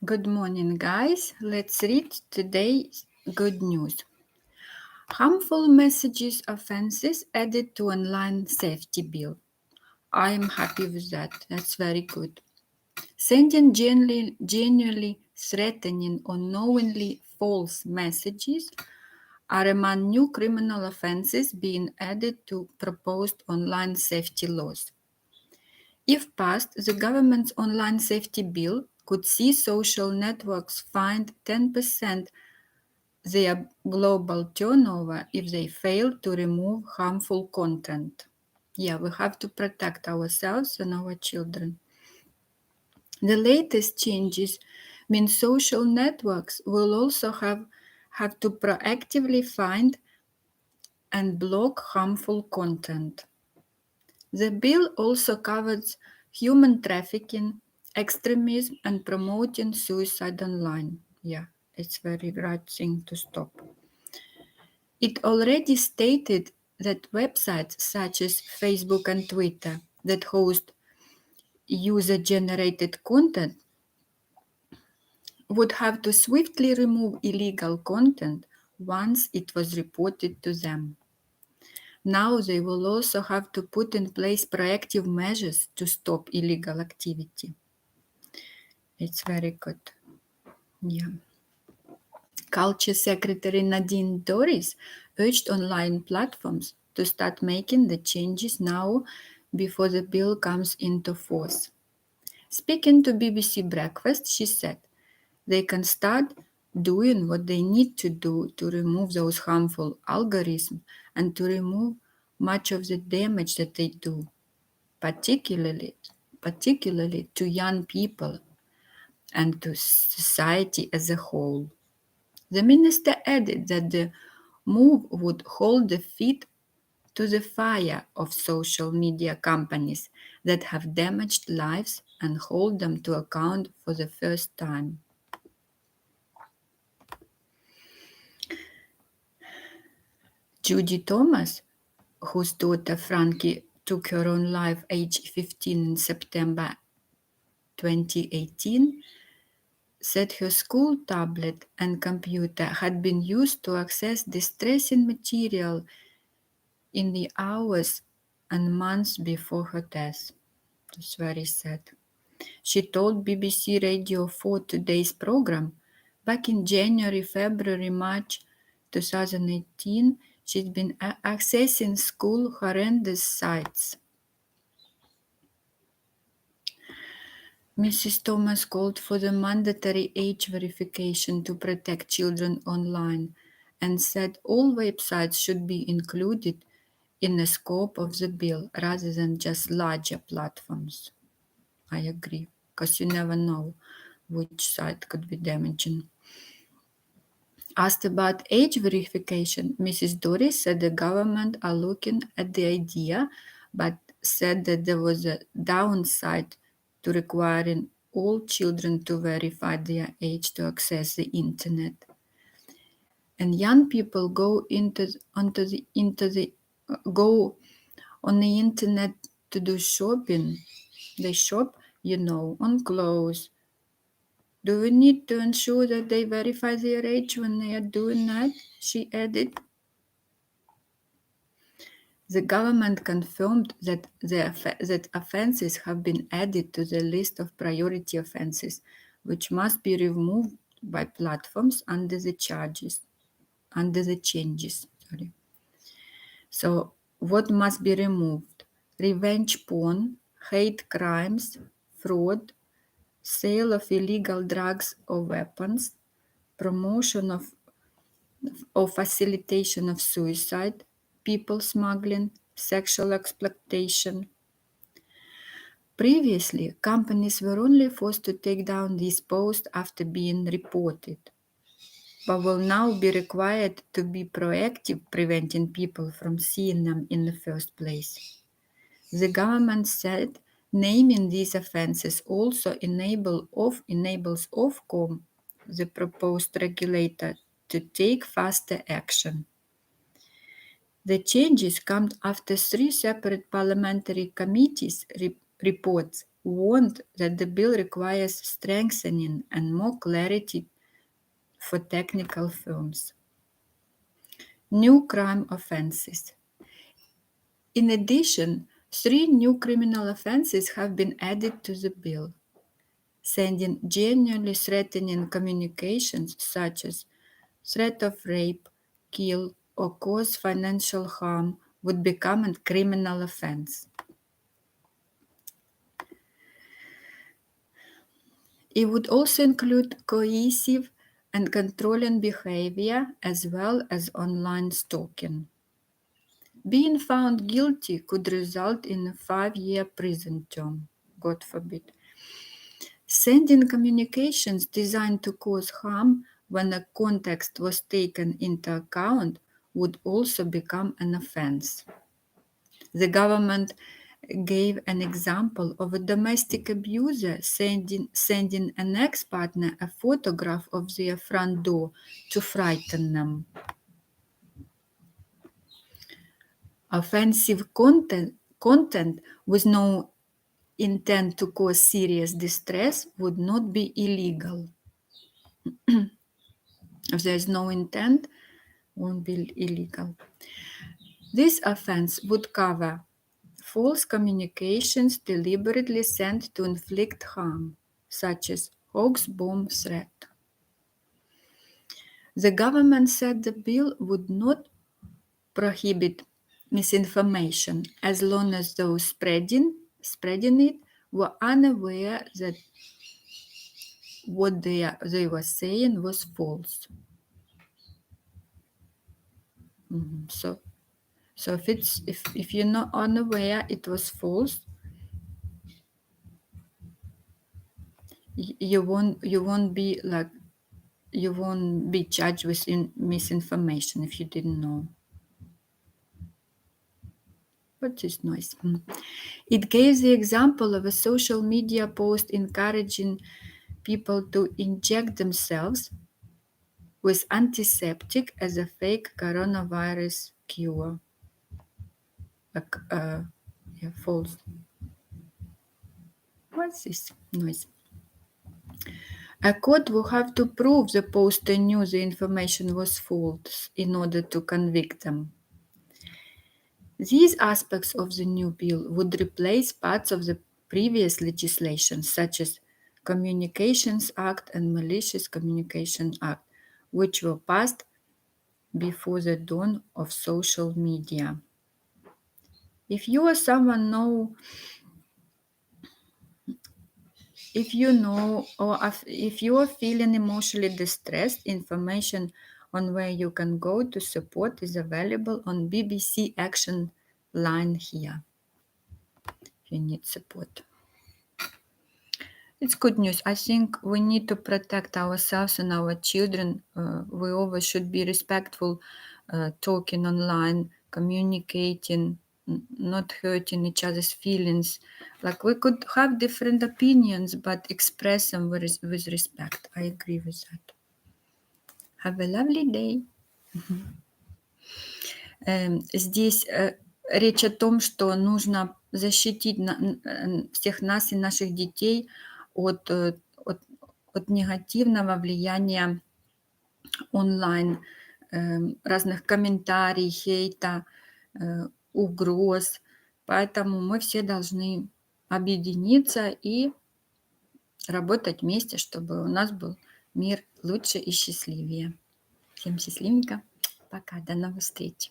Good morning, guys. Let's read today's good news. Harmful messages offenses added to online safety bill. I am happy with that. That's very good. Sending genuinely threatening or knowingly false messages are among new criminal offenses being added to proposed online safety laws. If passed, the government's online safety bill could see social networks fined 10% their global turnover if they fail to remove harmful content. Yeah, we have to protect ourselves and our children. The latest changes mean social networks will also have to proactively find and block harmful content. The bill also covers human trafficking, extremism, and promoting suicide online. Yeah, it's very right thing to stop. It already stated that websites such as Facebook and Twitter that host user-generated content would have to swiftly remove illegal content once it was reported to them. Now they will also have to put in place proactive measures to stop illegal activity. It's very good. Yeah. Culture Secretary Nadine Dorries urged online platforms to start making the changes now before the bill comes into force. Speaking to BBC Breakfast, she said they can start doing what they need to do to remove those harmful algorithms and to remove much of the damage that they do, particularly to young people and to society as a whole. The minister added that the move would hold the feet to the fire of social media companies that have damaged lives and hold them to account for the first time. Judy Thomas, whose daughter Frankie took her own life aged 15 in September 2018, said her school tablet and computer had been used to access distressing material in the hours and months before her death. It's very sad. She told BBC Radio 4 Today's program back in January, February, March 2018, she'd been accessing school horrendous sites. Mrs. Thomas called for the mandatory age verification to protect children online and said all websites should be included in the scope of the bill rather than just larger platforms. I agree, because you never know which site could be damaging. Asked about age verification, Mrs. Doris said the government are looking at the idea, but said that there was a downside to requiring all children to verify their age to access the internet. And young people go go on the internet to do shopping. They shop, on clothes. Do we need to ensure that they verify their age when they are doing that? She added. The government confirmed that that offences have been added to the list of priority offences, which must be removed by platforms under the changes. Sorry. So, what must be removed? Revenge porn, hate crimes, fraud, sale of illegal drugs or weapons, promotion of or facilitation of suicide, people smuggling, sexual exploitation. Previously, companies were only forced to take down these posts after being reported, but will now be required to be proactive, preventing people from seeing them in the first place. The government said naming these offences also enables Ofcom, the proposed regulator, to take faster action. The changes come after three separate parliamentary committees reports warned that the bill requires strengthening and more clarity for technical firms. New crime offenses. In addition, 3 new criminal offenses have been added to the bill. Sending genuinely threatening communications such as threat of rape, kill, or cause financial harm would become a criminal offense. It would also include coercive and controlling behavior as well as online stalking. Being found guilty could result in a 5-year prison term, God forbid. Sending communications designed to cause harm when a context was taken into account would also become an offense. The government gave an example of a domestic abuser sending an ex-partner a photograph of their front door to frighten them. Offensive content with no intent to cause serious distress would not be illegal. If there is no intent, won't be illegal. This offense would cover false communications deliberately sent to inflict harm, such as hoax bomb threat. The government said the bill would not prohibit misinformation as long as those spreading it were unaware that what they were saying was false. So if you're not unaware it was false, you won't be charged with misinformation if you didn't know. What is noise? It gave the example of a social media post encouraging people to inject themselves with antiseptic as a fake coronavirus cure. False. What's this noise? A court will have to prove the poster knew the information was false in order to convict them. These aspects of the new bill would replace parts of the previous legislation, such as Communications Act and Malicious Communication Act, which were passed before the dawn of social media. If you or someone know, if you are feeling emotionally distressed, information on where you can go to support is available on BBC Action line here. If you need support. It's good news. I think we need to protect ourselves and our children. We always should be respectful, talking online, communicating, not hurting each other's feelings. Like we could have different opinions, but express them with respect. I agree with that. Have a lovely day. Здесь речь о том, что нужно защитить всех нас и наших детей от негативного влияния онлайн, разных комментариев, хейта, угроз. Поэтому мы все должны объединиться и работать вместе, чтобы у нас был мир лучше и счастливее. Всем счастливенько. Пока. До новых встреч.